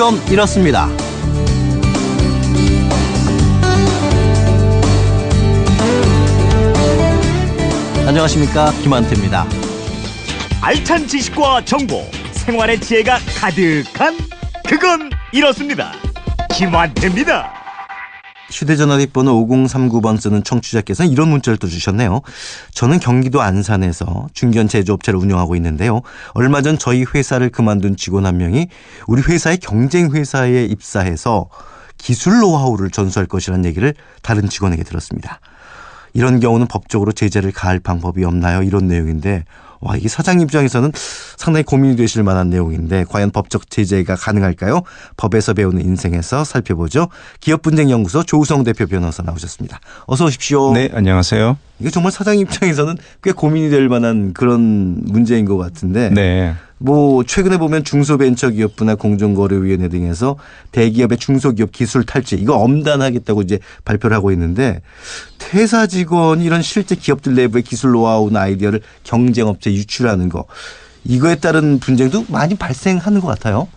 그건 이렇습니다. 안녕하십니까, 김한태입니다. 알찬 지식과 정보, 생활의 지혜가 가득한 그건 이렇습니다. 김한태입니다. 휴대전화 뒷번호 5039번 쓰는 청취자께서는 이런 문자를 또 주셨네요. 저는 경기도 안산에서 중견 제조업체를 운영하고 있는데요. 얼마 전 저희 회사를 그만둔 직원 한 명이 우리 회사의 경쟁 회사에 입사해서 기술 노하우를 전수할 것이라는 얘기를 다른 직원에게 들었습니다. 이런 경우는 법적으로 제재를 가할 방법이 없나요? 이런 내용인데, 와, 이게 사장 입장에서는 상당히 고민이 되실 만한 내용인데 과연 법적 제재가 가능할까요? 법에서 배우는 인생에서 살펴보죠. 기업분쟁연구소 조우성 대표 변호사 나오셨습니다. 어서 오십시오. 네, 안녕하세요. 이게 정말 사장 입장에서는 꽤 고민이 될 만한 그런 문제인 것 같은데, 네. 뭐 최근에 보면 중소벤처기업부나 공정거래위원회 등에서 대기업의 중소기업 기술 탈취 이거 엄단하겠다고 이제 발표를 하고 있는데, 퇴사 직원이 이런 실제 기업들 내부의 기술 노하우나 아이디어를 경쟁업체에 유출하는 거, 이거에 따른 분쟁도 많이 발생하는 것 같아요.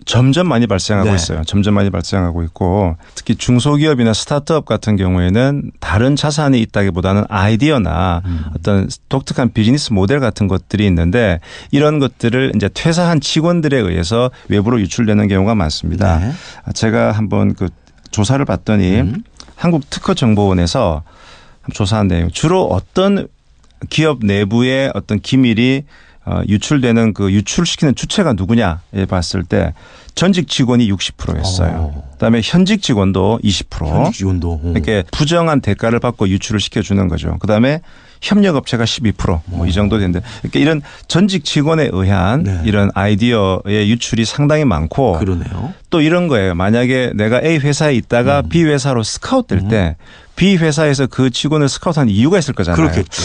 점점 많이 발생하고 네. 있어요. 점점 많이 발생하고 있고, 특히 중소기업이나 스타트업 같은 경우에는 다른 자산이 있다기보다는 아이디어나 어떤 독특한 비즈니스 모델 같은 것들이 있는데, 이런 것들을 이제 퇴사한 직원들에 의해서 외부로 유출되는 경우가 많습니다. 네. 제가 한번 그 조사를 봤더니 한국특허정보원에서 조사한 내용, 주로 어떤 기업 내부의 어떤 기밀이 유출되는 그 유출시키는 주체가 누구냐에 봤을 때 전직 직원이 60%였어요. 그다음에 현직 직원도 20%. 현직 직원도. 이렇게 부정한 대가를 받고 유출을 시켜주는 거죠. 그다음에 협력업체가 12%. 뭐 이 정도 되는데, 이렇게 이런 전직 직원에 의한 네. 이런 아이디어의 유출이 상당히 많고, 그러네요. 또 이런 거예요. 만약에 내가 A 회사에 있다가 B 회사로 스카웃 될 때 B 회사에서 그 직원을 스카웃한 이유가 있을 거잖아요. 그렇겠죠.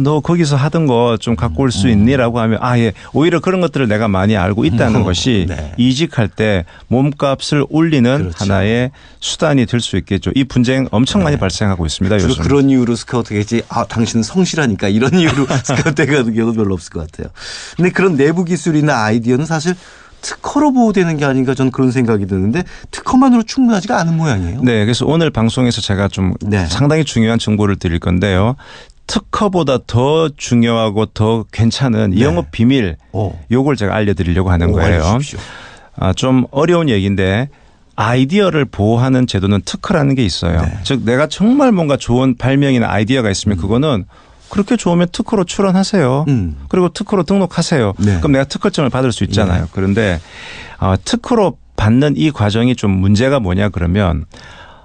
너 거기서 하던 거 좀 갖고 올 수 있니라고 하면, 예. 오히려 그런 것들을 내가 많이 알고 있다는 것이 네. 이직할 때 몸값을 올리는 그렇죠. 하나의 수단이 될 수 있겠죠. 이 분쟁 엄청 많이 발생하고 있습니다. 주로 요즘. 그런 이유로 스카우트겠지. 당신은 성실하니까 이런 이유로 스카우트 가는 경우는 별로 없을 것 같아요. 근데 그런 내부 기술이나 아이디어는 사실 특허로 보호되는 게 아닌가, 저는 그런 생각이 드는데 특허만으로 충분하지가 않은 모양이에요. 네. 그래서 오늘 방송에서 제가 좀 네. 상당히 중요한 정보를 드릴 건데요. 특허보다 더 중요하고 더 괜찮은 네. 영업 비밀, 요걸 제가 알려드리려고 하는 거예요. 알려주십시오. 좀 어려운 얘기인데, 아이디어를 보호하는 제도는 특허라는 게 있어요. 네. 즉 내가 정말 뭔가 좋은 발명이나 아이디어가 있으면 그거는 그렇게 좋으면 특허로 출원하세요. 그리고 특허로 등록하세요. 네. 그럼 내가 특허증을 받을 수 있잖아요. 그런데 특허로 받는 이 과정이 좀 문제가 뭐냐 그러면,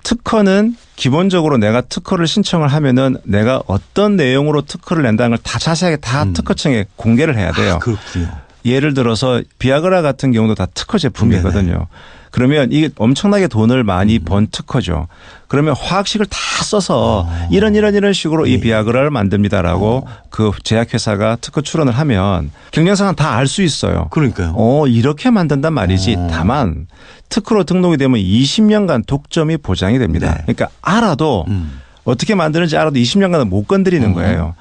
특허는 기본적으로 내가 특허를 신청을 하면은 내가 어떤 내용으로 특허를 낸다는 걸 다 자세하게 다 특허청에 공개를 해야 돼요. 그렇군요. 예를 들어서 비아그라 같은 경우도 다 특허 제품이거든요. 그러면 이게 엄청나게 돈을 많이 번 특허죠. 그러면 화학식을 다 써서 이런 식으로 이 비아그라를 만듭니다라고 그 제약회사가 특허 출원을 하면 경쟁사는 다 알 수 있어요. 그러니까요. 이렇게 만든단 말이지. 다만 특허로 등록이 되면 20년간 독점이 보장이 됩니다. 네. 그러니까 알아도 어떻게 만드는지 알아도 20년간은 못 건드리는 거예요.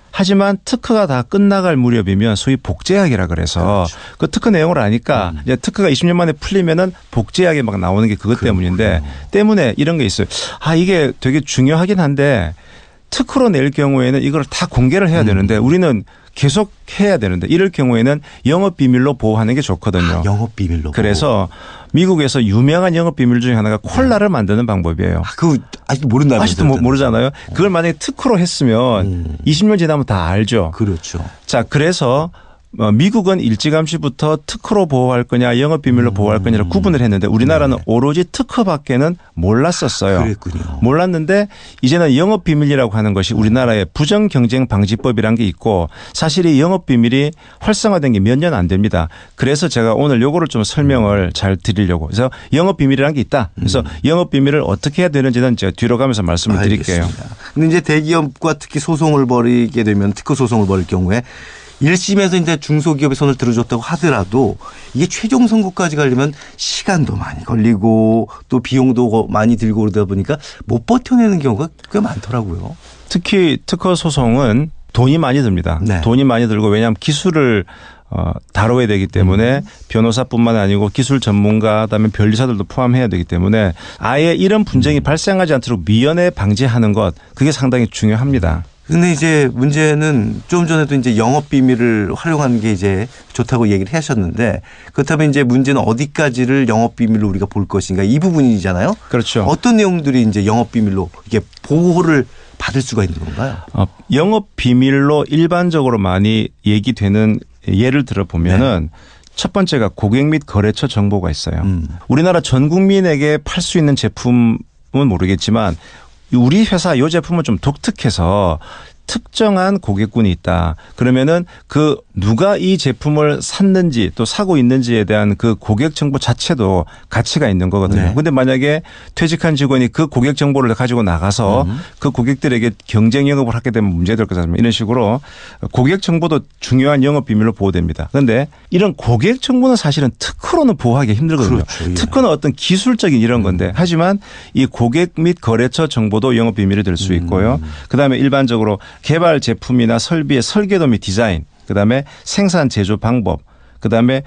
하지만 특허가 다 끝나갈 무렵이면 소위 복제약이라 그래서 그렇죠. 그 특허 내용을 아니까 이제 특허가 20년 만에 풀리면은 복제약이 막 나오는 게 그것 때문인데, 때문에 이런 게 있어요. 이게 되게 중요하긴 한데 특허로 낼 경우에는 이걸 다 공개를 해야 되는데 우리는 계속 해야 되는데, 이럴 경우에는 영업 비밀로 보호하는 게 좋거든요. 영업 비밀로. 그래서 미국에서 유명한 영업 비밀 중에 하나가 콜라를 만드는 방법이에요. 그거 아직도 모른다면서요. 아직도 모르잖아요. 그걸 만약에 특허로 했으면 20년 지나면 다 알죠. 그렇죠. 자, 그래서 미국은 일찌감치부터 특허로 보호할 거냐 영업비밀로 보호할 거냐를 구분을 했는데, 우리나라는 오로지 특허밖에는 몰랐었어요. 그랬군요. 몰랐는데 이제는 영업비밀이라고 하는 것이 우리나라의 부정경쟁방지법이라는 게 있고, 사실 이 영업비밀이 활성화된 게 몇 년 안 됩니다. 그래서 제가 오늘 요거를 좀 설명을 잘 드리려고. 그래서 영업비밀이라는 게 있다. 그래서 영업비밀을 어떻게 해야 되는지는 제가 뒤로 가면서 말씀을 드릴게요. 근데 이제 대기업과 특히 소송을 벌이게 되면, 특허 소송을 벌일 경우에 1심에서 이제 중소기업의 손을 들어줬다고 하더라도 이게 최종 선고까지 가려면 시간도 많이 걸리고 또 비용도 많이 들고 그러다 보니까 못 버텨내는 경우가 꽤 많더라고요. 특히 특허 소송은 돈이 많이 듭니다. 네. 돈이 많이 들고, 왜냐하면 기술을 다뤄야 되기 때문에 변호사뿐만 아니고 기술 전문가 그다음에 변리사들도 포함해야 되기 때문에 아예 이런 분쟁이 발생하지 않도록 미연에 방지하는 것 그게 상당히 중요합니다. 근데 이제 문제는 좀 전에도 이제 영업 비밀을 활용하는 게 이제 좋다고 얘기를 하셨는데 그렇다면 이제 문제는 어디까지를 영업 비밀로 우리가 볼 것인가 이 부분이잖아요. 그렇죠. 어떤 내용들이 이제 영업 비밀로 이게 보호를 받을 수가 있는 건가요? 영업 비밀로 일반적으로 많이 얘기되는 예를 들어 보면은 첫 번째가 고객 및 거래처 정보가 있어요. 우리나라 전 국민에게 팔 수 있는 제품은 모르겠지만 우리 회사 이 제품은 좀 독특해서 특정한 고객군이 있다. 그러면은 그 누가 이 제품을 샀는지 또 사고 있는지에 대한 그 고객 정보 자체도 가치가 있는 거거든요. 그런데 만약에 퇴직한 직원이 그 고객 정보를 가지고 나가서 그 고객들에게 경쟁 영업을 하게 되면 문제될 거잖아요. 이런 식으로 고객 정보도 중요한 영업 비밀로 보호됩니다. 그런데 이런 고객 정보는 사실은 특허로는 보호하기 힘들거든요. 그렇죠. 예. 특허는 어떤 기술적인 이런 건데 하지만 이 고객 및 거래처 정보도 영업 비밀이 될 수 있고요. 그다음에 일반적으로 개발 제품이나 설비의 설계도 및 디자인, 그다음에 생산 제조 방법, 그다음에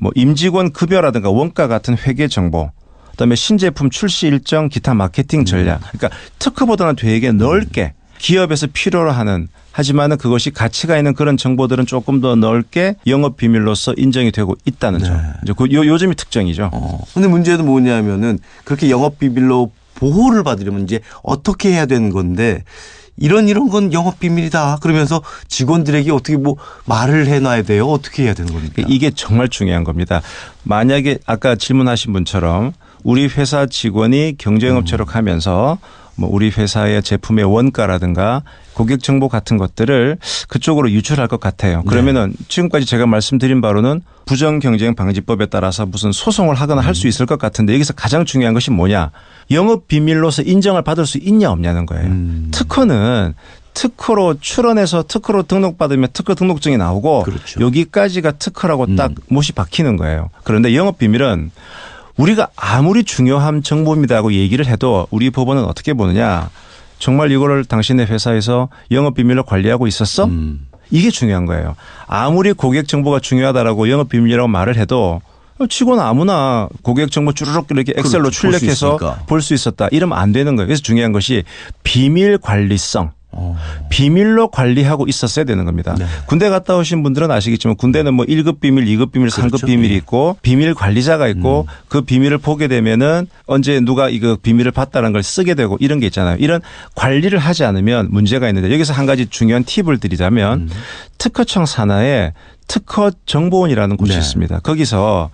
뭐 임직원 급여라든가 원가 같은 회계 정보, 그다음에 신제품 출시 일정, 기타 마케팅 전략. 그러니까 특허보다는 되게 넓게 기업에서 필요로 하는 하지만은 그것이 가치가 있는 그런 정보들은 조금 더 넓게 영업 비밀로서 인정이 되고 있다는 점. 이제 그 요즘이 특징이죠. 근데 문제는 뭐냐면은 그렇게 영업 비밀로 보호를 받으려면 이제 어떻게 해야 되는 건데 이런 건 영업 비밀이다. 그러면서 직원들에게 어떻게 뭐 말을 해놔야 돼요? 어떻게 해야 되는 겁니까? 이게 정말 중요한 겁니다. 만약에 아까 질문하신 분처럼 우리 회사 직원이 경쟁업체로 가면서 뭐 우리 회사의 제품의 원가라든가 고객 정보 같은 것들을 그쪽으로 유출할 것 같아요. 그러면은 지금까지 제가 말씀드린 바로는 부정경쟁방지법에 따라서 무슨 소송을 하거나 할 수 있을 것 같은데 여기서 가장 중요한 것이 뭐냐. 영업 비밀로서 인정을 받을 수 있냐 없냐는 거예요. 특허는 특허로 출원해서 특허로 등록받으면 특허 등록증이 나오고 그렇죠. 여기까지가 특허라고 딱 못이 박히는 거예요. 그런데 영업 비밀은 우리가 아무리 중요한 정보입니다고 얘기를 해도 우리 법원은 어떻게 보느냐. 정말 이거를 당신의 회사에서 영업 비밀로 관리하고 있었어? 이게 중요한 거예요. 아무리 고객 정보가 중요하다라고 영업 비밀이라고 말을 해도 직원 아무나 고객 정보 쭈르륵 이렇게 엑셀로 출력해서 볼 수 있었다. 이러면 안 되는 거예요. 그래서 중요한 것이 비밀 관리성. 비밀로 관리하고 있었어야 되는 겁니다. 네. 군대 갔다 오신 분들은 아시겠지만 군대는 뭐 1급 비밀, 2급 비밀, 3급 그렇죠. 비밀이 있고 비밀 관리자가 있고 그 비밀을 보게 되면은 언제 누가 이거 비밀을 봤다는 걸 쓰게 되고 이런 게 있잖아요. 이런 관리를 하지 않으면 문제가 있는데 여기서 한 가지 중요한 팁을 드리자면 특허청 산하에 특허정보원이라는 곳이 있습니다. 거기서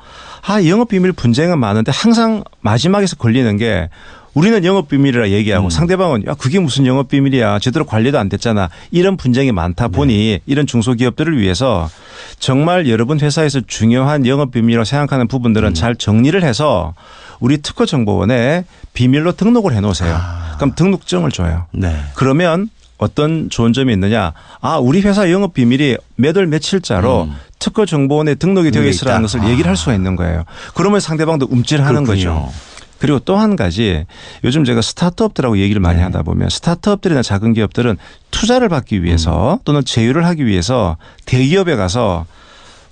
영업 비밀 분쟁은 많은데 항상 마지막에서 걸리는 게 우리는 영업비밀이라 얘기하고 상대방은 야 그게 무슨 영업비밀이야 제대로 관리도 안 됐잖아 이런 분쟁이 많다 보니 이런 중소기업들을 위해서 정말 여러분 회사에서 중요한 영업비밀이라고 생각하는 부분들은 잘 정리를 해서 우리 특허정보원에 비밀로 등록을 해놓으세요. 그럼 등록증을 줘요. 네. 그러면 어떤 좋은 점이 있느냐. 우리 회사 영업비밀이 몇 월 며칠자로 특허정보원에 등록이 되어 있으라는 것을 얘기를 할 수가 있는 거예요. 그러면 상대방도 움찔하는 거죠. 그리고 또 한 가지 요즘 제가 스타트업들하고 얘기를 많이 하다 보면 스타트업들이나 작은 기업들은 투자를 받기 위해서 또는 제휴를 하기 위해서 대기업에 가서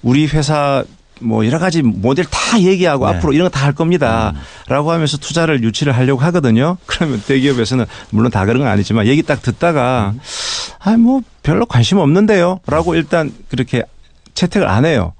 우리 회사 뭐 여러 가지 모델 다 얘기하고 앞으로 이런 거 다 할 겁니다. 라고 하면서 투자를 유치를 하려고 하거든요. 그러면 대기업에서는 물론 다 그런 건 아니지만 얘기 딱 듣다가 뭐 별로 관심 없는데요. 라고 일단 그렇게 채택을 안 해요.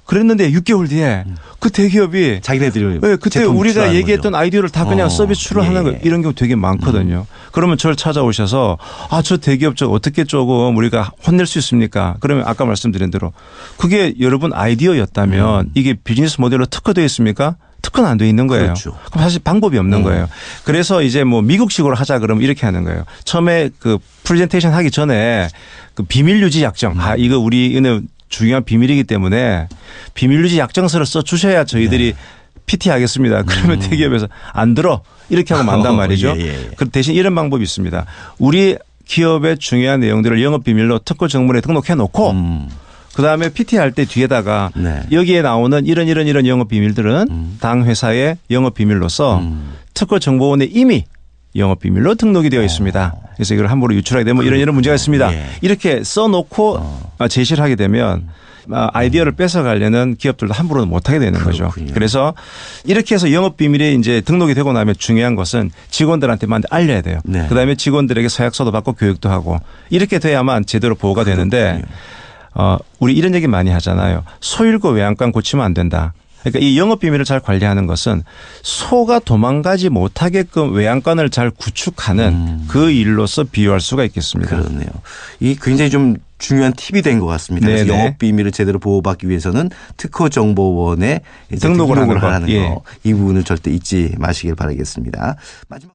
그랬는데 6개월 뒤에 그 대기업이 자기네들이 그때 우리가 얘기했던 거죠. 아이디어를 다 그냥 서비스 출원하는 거 이런 경우 되게 많거든요. 그러면 저를 찾아오셔서 저 대기업 쪽 어떻게 조금 우리가 혼낼 수 있습니까? 그러면 아까 말씀드린 대로 그게 여러분 아이디어였다면 이게 비즈니스 모델로 특허되어 있습니까? 특허는 안 돼 있는 거예요. 그렇죠. 그럼 사실 방법이 없는 거예요. 그래서 이제 뭐 미국식으로 하자 그러면 이렇게 하는 거예요. 처음에 그 프레젠테이션 하기 전에 그 비밀 유지 약정. 이거 우리는 중요한 비밀이기 때문에 비밀 유지 약정서를 써 주셔야 저희들이 PT 하겠습니다. 그러면 대기업에서 안 들어 이렇게 하고 만단 말이죠. 그 대신 이런 방법이 있습니다. 우리 기업의 중요한 내용들을 영업 비밀로 특허 정보에 등록해 놓고 그다음에 PT 할 때 뒤에다가 여기에 나오는 이런 영업 비밀들은 당 회사의 영업 비밀로서 특허 정보원에 이미 영업 비밀로 등록이 되어 있습니다. 그래서 이걸 함부로 유출하게 되면 이런 문제가 있습니다. 이렇게 써놓고 제시를 하게 되면 아이디어를 뺏어가려는 기업들도 함부로는 못하게 되는 거죠. 그렇군요. 그래서 이렇게 해서 영업 비밀이 이제 등록이 되고 나면 중요한 것은 직원들한테만 알려야 돼요. 네. 그다음에 직원들에게 서약서도 받고 교육도 하고 이렇게 돼야만 제대로 보호가 되는데 우리 이런 얘기 많이 하잖아요. 소일고 외양간 고치면 안 된다. 그러니까 이 영업 비밀을 잘 관리하는 것은 소가 도망가지 못하게끔 외양간을 잘 구축하는 그 일로서 비유할 수가 있겠습니다. 그렇네요. 이 굉장히 좀 중요한 팁이 된 것 같습니다. 그래서 네네. 영업 비밀을 제대로 보호받기 위해서는 특허정보원에 이제 등록을 하는 거. 하는 예. 거. 이 부분을 절대 잊지 마시길 바라겠습니다. 마지막